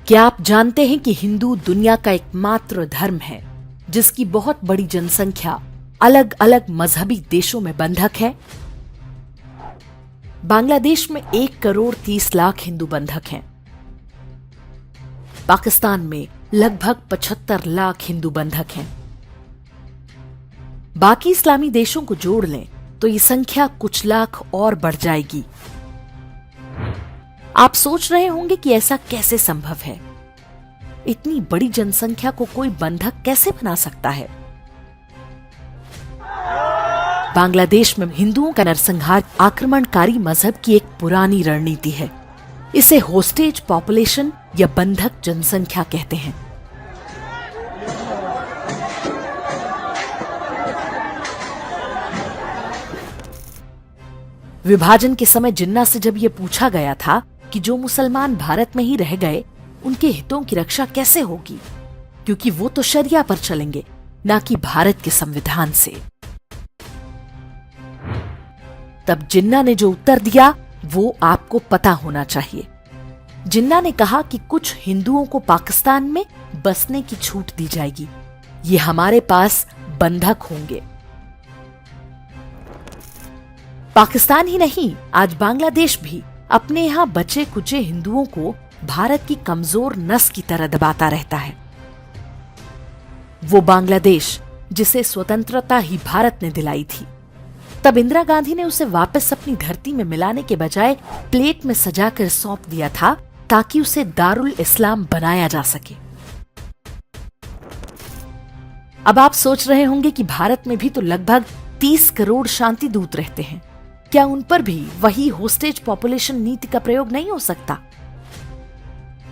क्या आप जानते हैं कि हिंदू दुनिया का एकमात्र धर्म है जिसकी बहुत बड़ी जनसंख्या अलग अलग मजहबी देशों में बंधक है? बांग्लादेश में 1,30,00,000 हिंदू बंधक हैं। पाकिस्तान में लगभग 75 लाख हिंदू बंधक हैं। बाकी इस्लामी देशों को जोड़ लें तो ये संख्या कुछ लाख और बढ़ जाएगी। आप सोच रहे होंगे कि ऐसा कैसे संभव है? इतनी बड़ी जनसंख्या को कोई बंधक कैसे बना सकता है? बांग्लादेश में हिंदुओं का नरसंहार आक्रमणकारी मजहब की एक पुरानी रणनीति है। इसे होस्टेज पॉपुलेशन या बंधक जनसंख्या कहते हैं। विभाजन के समय जिन्ना से जब यह पूछा गया था कि जो मुसलमान भारत में ही रह गए उनके हितों की रक्षा कैसे होगी, क्योंकि वो तो शरिया पर चलेंगे, ना कि भारत के संविधान से। तब जिन्ना ने जो उत्तर दिया वो आपको पता होना चाहिए। जिन्ना ने कहा कि कुछ हिंदुओं को पाकिस्तान में बसने की छूट दी जाएगी, ये हमारे पास बंधक होंगे। पाकिस्तान ही नहीं, आज बांग्लादेश भी अपने यहां बचे कुचे हिंदुओं को भारत की कमजोर नस की तरह दबाता रहता है। वो बांग्लादेश जिसे स्वतंत्रता ही भारत ने दिलाई थी, तब इंदिरा गांधी ने उसे वापस अपनी धरती में मिलाने के बजाय प्लेट में सजाकर सौंप दिया था ताकि उसे दारुल इस्लाम बनाया जा सके। अब आप सोच रहे होंगे कि भारत में भी तो लगभग 30 करोड़ शांति दूत रहते हैं, क्या उन पर भी वही होस्टेज पॉपुलेशन नीति का प्रयोग नहीं हो सकता?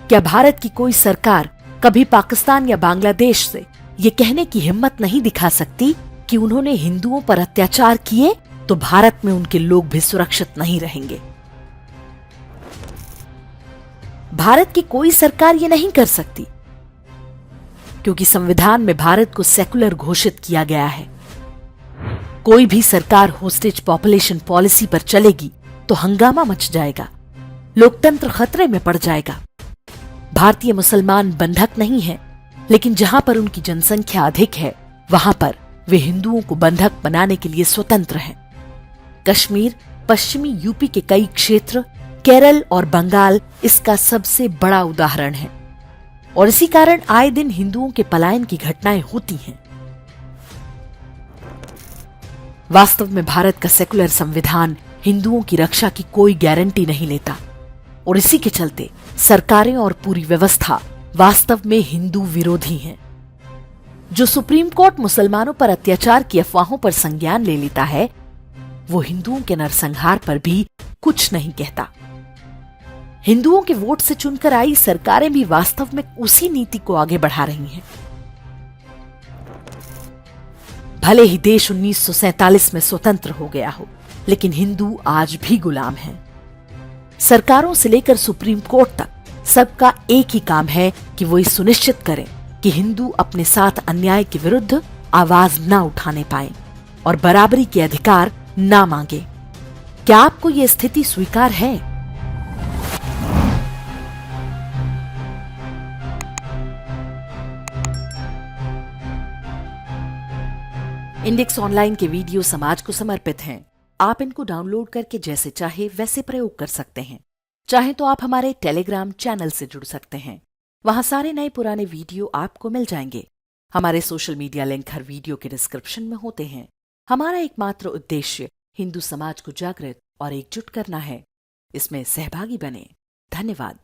क्या भारत की कोई सरकार कभी पाकिस्तान या बांग्लादेश से ये कहने की हिम्मत नहीं दिखा सकती कि उन्होंने हिंदुओं पर अत्याचार किए तो भारत में उनके लोग भी सुरक्षित नहीं रहेंगे? भारत की कोई सरकार ये नहीं कर सकती, क्योंकि संविधान में भारत को सेकुलर घोषित किया गया है। कोई भी सरकार होस्टेज पॉपुलेशन पॉलिसी पर चलेगी तो हंगामा मच जाएगा, लोकतंत्र खतरे में पड़ जाएगा। भारतीय मुसलमान बंधक नहीं हैं, लेकिन जहां पर उनकी जनसंख्या अधिक है वहां पर वे हिंदुओं को बंधक बनाने के लिए स्वतंत्र हैं। कश्मीर, पश्चिमी यूपी के कई क्षेत्र, केरल और बंगाल इसका सबसे बड़ा उदाहरण है, और इसी कारण आए दिन हिंदुओं के पलायन की घटनाएं होती हैं। वास्तव में भारत का सेकुलर संविधान हिंदुओं की रक्षा की कोई गारंटी नहीं लेता, और इसी के चलते सरकारें और पूरी व्यवस्था वास्तव में हिंदू विरोधी हैं। जो सुप्रीम कोर्ट मुसलमानों पर अत्याचार की अफवाहों पर संज्ञान ले लेता है, वो हिंदुओं के नरसंहार पर भी कुछ नहीं कहता। हिंदुओं के वोट से चुनकर आई सरकारें भी वास्तव में उसी नीति को आगे बढ़ा रही हैं। भले ही देश 1947 में स्वतंत्र हो गया हो, लेकिन हिंदू आज भी गुलाम हैं। सरकारों से लेकर सुप्रीम कोर्ट तक सबका एक ही काम है कि वो ये सुनिश्चित करें कि हिंदू अपने साथ अन्याय के विरुद्ध आवाज ना उठाने पाए और बराबरी के अधिकार ना मांगे। क्या आपको ये स्थिति स्वीकार है? इंडेक्स ऑनलाइन के वीडियो समाज को समर्पित हैं। आप इनको डाउनलोड करके जैसे चाहे वैसे प्रयोग कर सकते हैं। चाहे तो आप हमारे टेलीग्राम चैनल से जुड़ सकते हैं, वहां सारे नए पुराने वीडियो आपको मिल जाएंगे। हमारे सोशल मीडिया लिंक हर वीडियो के डिस्क्रिप्शन में होते हैं। हमारा एकमात्र उद्देश्य हिंदू समाज को जागृत और एकजुट करना है। इसमें सहभागी बने। धन्यवाद।